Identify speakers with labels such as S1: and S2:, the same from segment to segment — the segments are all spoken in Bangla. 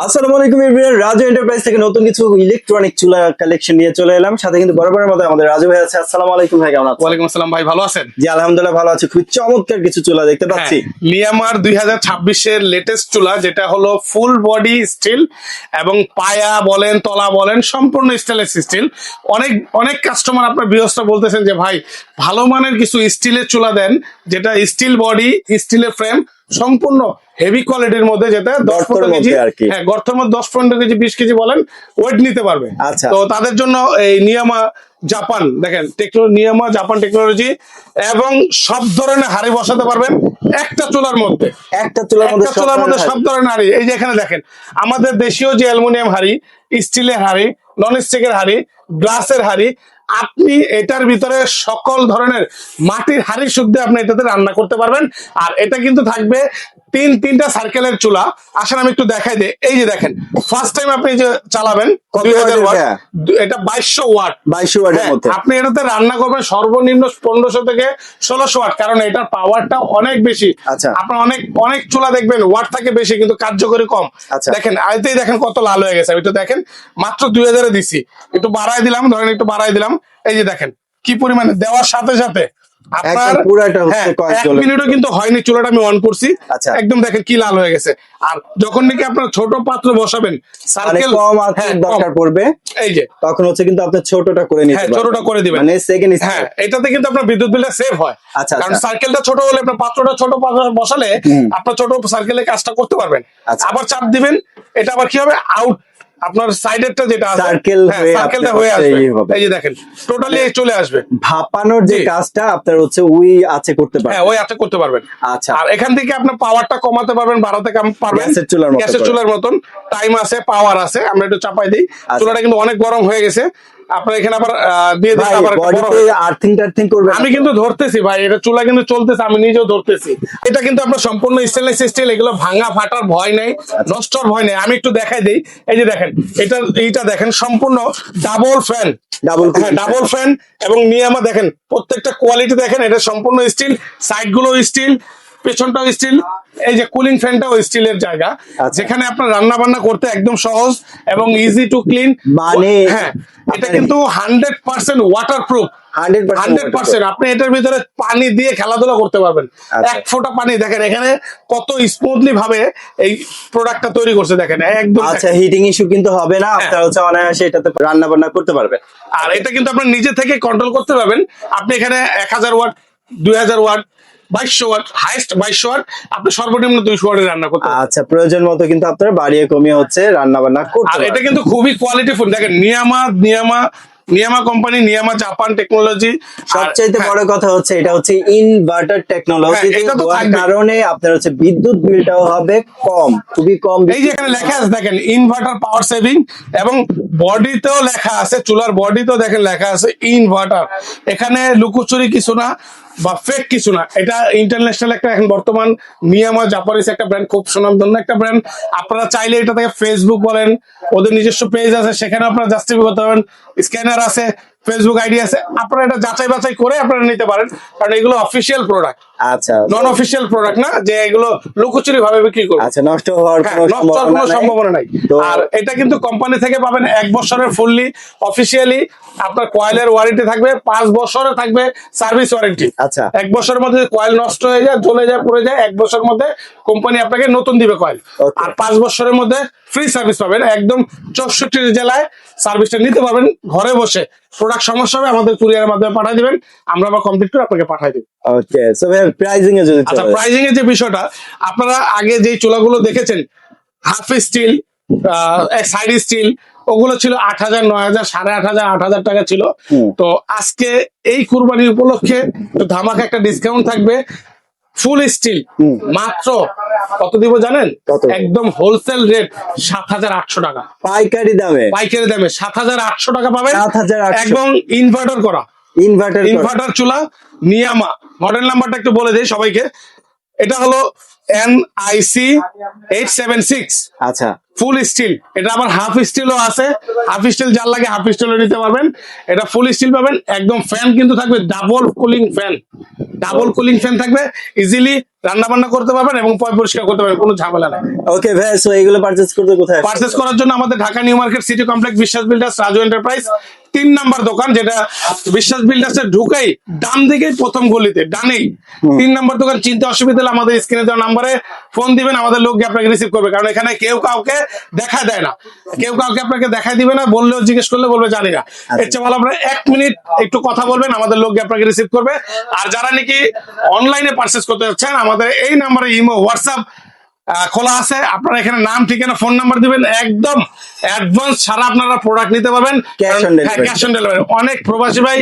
S1: আসসালামু আলাইকুম এভরিওয়ান, রাজু এন্টারপ্রাইজ থেকে নতুন কিছু ইলেকট্রনিক চুলা কালেকশন নিয়ে চলে এলাম। সাথে কিন্তু বরাবরের মতো আমাদের রাজু ভাই আছে। আসসালামু আলাইকুম ভাই, কেমন আছেন?
S2: ওয়ালাইকুম আসসালাম ভাই, ভালো আছেন?
S1: জি আলহামদুলিল্লাহ ভালো আছি। খুব চমৎকার কিছু চুলা দেখতে পাচ্ছি।
S2: লিয়ামার 2026-এর লেটেস্ট চুলা, যেটা হলো ফুল বডি স্টিল এবং পায়া বলেন তলা বলেন সম্পূর্ণ স্টেনলেস স্টিল। অনেক অনেক কাস্টমার আপনার গৃহস্থ বলতেছেন যে ভাই ভালো মানের কিছু স্টিলের চুলা দেন, যেটা স্টিল বডি স্টিলের ফ্রেম সম্পূর্ণ হেভি কোয়ালিটির মধ্যে, যেটা 10-15 কেজি, হ্যাঁ গর্তের মধ্যে 10-15 কেজি 20 কেজি বলেন ওয়েট নিতে পারবে।
S1: আচ্ছা,
S2: তো তাদের জন্য এই নিয়ামা জাপান, দেখেন নিয়ামা জাপান টেকনোলজি, এবং সব ধরনের হাড়ি বসাতে পারবেন একটা চুলার মধ্যে।
S1: একটা চুলার মধ্যে
S2: সব ধরনের হাড়ি, এই যে এখানে দেখেন আমাদের দেশীয় যে অ্যালুমিনিয়াম হাড়ি, স্টিলের হাড়ি, নন স্টিকের হাড়ি, গ্লাসের হাড়ি, আপনি এটার ভিতরে সকল ধরনের মাটির হাড়ি শুদ্ধে আপনি এটাতে রান্না করতে পারবেন। আর এটা কিন্তু থাকবে তিনটা সার্কেলের চুলা। আসেন আমি একটু দেখাই দিই। এই যে দেখেন, ফার্স্ট টাইম আপনি যে চালাবেন 2000 ওয়াট, এটা 2200 ওয়াট।
S1: 2200 ওয়াটের মধ্যে
S2: আপনি এটাতে রান্না করবেন সর্বনিম্ন 1500 থেকে 1600 ওয়াট, কারণ এটার পাওয়ারটা অনেক বেশি।
S1: আচ্ছা,
S2: আপনার অনেক চুলা দেখবেন ওয়াট থাকে বেশি কিন্তু কার্যকরী কম।
S1: আচ্ছা,
S2: দেখেন আইতেই দেখেন কত লাল হয়ে গেছে। একটু দেখেন, মাত্র 2000-এ দিছি, একটু বাড়াই দিলাম, ধরেন একটু বাড়াই দিলাম, এই যে দেখেন কি পরিমাণে দেওয়ার সাথে সাথে আপনার 1 মিনিটও কিন্তু হয়নি চুলাটা আমি অন করছি, একদম দেখেন কি লাল হয়ে গেছে। আর যখন নাকি আপনার ছোট পাত্র বসাবেন, সার্কেল
S1: কম আঁচের দরকার পড়বে, এই যে তখন হচ্ছে কিন্তু আপনি ছোটটা করে নিতে পারবেন,
S2: ছোটটা করে দিবেন,
S1: মানে সেকেন্ড।
S2: হ্যাঁ, এটাতে কিন্তু আপনার বিদ্যুৎ বিলটা সেভ হয়। কারণ সার্কেলটা ছোট হলে আপনার পাত্রটা ছোট বসালে আপনার ছোট সার্কেলে কাজটা করতে পারবেন। আবার চাপ দিবেন, এটা আবার কি হবে, আউট আপনার সাইডেরটা যেটা আছে সার্কেলটা হয়ে আসবে। এই যে দেখেন টোটালি চলে আসবে।
S1: ভাপানোর যে কাজটা আপনার হচ্ছে ওই আছে করতে পারবেন,
S2: হ্যাঁ ওই আছে করতে পারবেন।
S1: আচ্ছা,
S2: আর এখান থেকে আপনার পাওয়ারটা কমাতে পারবেন, বাড়াতে পারবেন, গ্যাসের চুলার মতন টাইম আছে, পাওয়ার আছে। আমরা একটু চাপাই দিই, চুলাটা কিন্তু অনেক গরম হয়ে গেছে। আপনার এখানে আবার দিয়ে দিন, আবার আর্থিং করবেন। আমি কিন্তু ধরতেছি ভাই, এটা চুলা কিন্তু চলতেছে, আমি নিজেও ধরতেছি। এটা কিন্তু আপনার সম্পূর্ণ স্টেনলেস স্টিল, এগুলো ভাঙা ফাটার ভয় নেই, নষ্টর ভয় নেই। আমি একটু দেখাই দিই, এই যে দেখেন এইটা দেখেন সম্পূর্ণ ডাবল ফ্যান এবং নিয়ামা দেখেন প্রত্যেকটা কোয়ালিটি দেখেন, এটা সম্পূর্ণ স্টিল, সাইড গুলো স্টিল, পেছনটাও স্টিল। এই যে কুলিং ফ্যানটাও স্টিলের জায়গা, যেখানে আপনার রান্না বান্না করতে একদম সহজ এবং ইজি টু ক্লিন। মানে হ্যাঁ, এটা কিন্তু 100% ওয়াটারপ্রুফ, 100%। আপনি এটার ভিতরে পানি দিয়ে খেলাধুলা করতে পারবেন, এক ফোঁটা পানি। দেখেন এখানে কত স্মুথলি ভাবে এই প্রোডাক্টটা তৈরি করছে, দেখেন একদম।
S1: আচ্ছা, হিটিং ইস্যু কিন্তু হবে না, আপনারা হচ্ছে অনায়াসে এটাতে রান্না বান্না করতে পারবেন।
S2: আর এটা কিন্তু আপনার নিজে থেকে কন্ট্রোল করতে পারবেন। আপনি এখানে 1000 watt, 2000 watt, 2200 watt, highest 2200 watt, আপনি সর্বনিম্ন 200 ওয়াটে রান্না করতে পারবেন।
S1: আচ্ছা, প্রয়োজন মতো কিন্তু আপনারা বাড়িয়ে কমিয়ে হচ্ছে রান্না বান্না করতে পারবেন।
S2: আর এটা কিন্তু খুবই কোয়ালিটিফুল। দেখেন নিয়ামা কোম্পানি, নিয়ামা জাপান টেকনোলজি।
S1: সবচাইতে বড় কথা হচ্ছে এটা হচ্ছে ইনভার্টার টেকনোলজি, কারণে আপনার হচ্ছে বিদ্যুৎ বিলটাও হবে কম, খুবই কম।
S2: এই যে এখানে লেখা আছে দেখেন ইনভার্টার পাওয়ার সেভিং, এবং বডিতেও লেখা আছে, চুলার বডিতেও দেখেন লেখা আছে ইনভার্টার। এখানে লুকোচুরি কিছু না বা ফেক কিছু না, এটা ইন্টারন্যাশনাল একটা এখন বর্তমান নিয়ামা জাপানিজ একটা ব্র্যান্ড, খুব সুনামধন্য একটা ব্র্যান্ড। আপনারা চাইলে এটা থেকে ফেসবুক বলেন, ওদের নিজস্ব পেজ আছে, সেখানে আপনারা জাস্টিফাই করতে পারবেন, স্ক্যানার আছে, ফেসবুক আইডি আছে, আপনারা এটা যাচাই বাছাই করে আপনারা নিতে পারেন, কারণ এগুলো অফিসিয়াল প্রোডাক্ট। আচ্ছা, নন অফিসিয়াল প্রোডাক্ট না যে এগুলো লুকোচুরি ভাবে বিক্রি করবে।
S1: আচ্ছা, নষ্ট হওয়ার কোনো
S2: সম্ভাবনা নাই। আর এটা কিন্তু কোম্পানি থেকে পাবেন 1 বছরের ফুললি অফিসিয়ালি আপনার কয়েলের ওয়ারেন্টি থাকবে, 5 বছরে থাকবে সার্ভিস ওয়ারেন্টি।
S1: আচ্ছা,
S2: 1 বছরের মধ্যে কয়েল নষ্ট হয়ে যায়, জ্বলে যায়, পড়ে যায়, 1 বছরের মধ্যে কোম্পানি আপনাকে নতুন দিবে কয়েল। আর 5 বছরের মধ্যে ফ্রি সার্ভিস পাবেন, একদম 64 জেলায় সার্ভিসটা নিতে পারবেন ঘরে বসে। প্রোডাক্ট সমস্যা হবে আমাদের কুরিয়ারের মাধ্যমে পাঠিয়ে দিবেন, আমরা আবার কমপ্লিট করে আপনাকে পাঠিয়ে দেব।
S1: ওকে, সো প্রাইসিং এ যদি
S2: আচ্ছা, প্রাইসিং এর যে বিষয়টা, আপনারা আগে যে চুলাগুলো দেখেছেন হাফ স্টিল, সাইড স্টিল, ওগুলো ছিল 8000, 9000, 8500, 8000 টাকা ছিল। তো আজকে এই কুরবানি উপলক্ষে ধামাকা একটা ডিসকাউন্ট থাকবে। ফুল স্টিল মাত্র কত দিব জানেন? একদম হোলসেল রেট 7800 টাকা, পাইকারি দামে 7800 টাকা পাবেন, এবং ইনভার্টার চুলা নিয়ামা। মডেল নাম্বারটা একটু বলে দেই সবাইকে, এটা হলো NIC 876।
S1: আচ্ছা,
S2: ফুল স্টিল। এটা আবার হাফ স্টিলও আছে, হাফ স্টিল যার লাগে হাফ স্টিলও নিতে পারবেন। এটা ফুল স্টিল পাবেন, একদম ফ্যান কিন্তু থাকবে ডাবল কুলিং ফ্যান থাকবে, ইজিলি রান্না বান্না করতে পারবেন এবং পয় পরিষ্কার করতে পারবেন, কোনো ঝামেলা নাই।
S1: ওকে ভাই, সো এগুলো পারচেজ করতে কোথায়?
S2: পারচেস করার জন্য আমাদের Dhaka new market city complex বিশ্বাস বিল্ডার্স রাজু এন্টারপ্রাইজ 3 নাম্বার দোকান, যেটা বিশ্বাস বিল্ডার্স এর ঢুকাই ডান দিকে প্রথম গলিতে ডানেই 3 নাম্বার দোকান। চিনতে অসুবিধা হলে আমাদের স্ক্রিনে দেওয়া নাম্বারে ফোন দিবেন, আমাদের লোক গিয়ে আপনাকে রিসিভ করবে। কারণ এখানে কেউ কাউকে দেখা দেয় না, কেউ কাউকে আপনাকে দেখাই দিবে না, বললেও জিজ্ঞেস করলে বলবে জানি না। এর চেয়ে ভালো আপনারা 1 মিনিট একটু কথা বলবেন, আমাদের লোক গিয়ে আপনাকে রিসিভ করবে। আর যারা নাকি অনলাইনে পারচেস করতে যাচ্ছেন, আমাদের এই নাম্বারে ইমো হোয়াটসঅ্যাপ খোলা আছে। আপনারা এখানে নাম, ঠিকানা, ফোন নাম্বার দিবেন, একদম অ্যাডভান্স ছাড়া আপনারা প্রোডাক্ট নিতে পারবেন,
S1: cash on delivery.
S2: Cash on delivery. অনেক প্রবাসী ভাই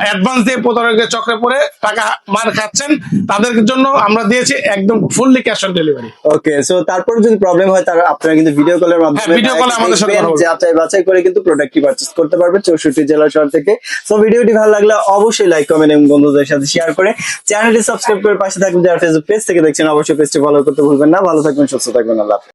S2: অ্যাডভান্স দিয়ে প্রতারকের চক্রে পড়ে টাকা মার খাচ্ছেন, তাদের জন্য আমরা দিয়েছি একদম fully cash on delivery.
S1: Okay, so তারপর যদি প্রবলেম হয় তার আপনারা কিন্তু ভিডিও কলের মাধ্যমে
S2: ভিডিও কলে আমাদের সাথে কথা বলবেন।
S1: যাচাই বাছাই করে কিন্তু প্রোডাক্টটি পারচেজ করতে পারবেন 64 জেলা শহর থেকে। সো ভিডিওটি ভালো লাগলে অবশ্যই লাইক, কমেন্ট এবং বন্ধুদের সাথে শেয়ার করে চ্যানেলটি সাবস্ক্রাইব করে পাশে থাকবেন। যারা ফেসবুক পেজ থেকে দেখছেন অবশ্যই পেজটি ফলো করতে ভুলবেন না। ভালো থাকবেন, সুস্থ থাকবেন, আল্লাহ হাফেজ।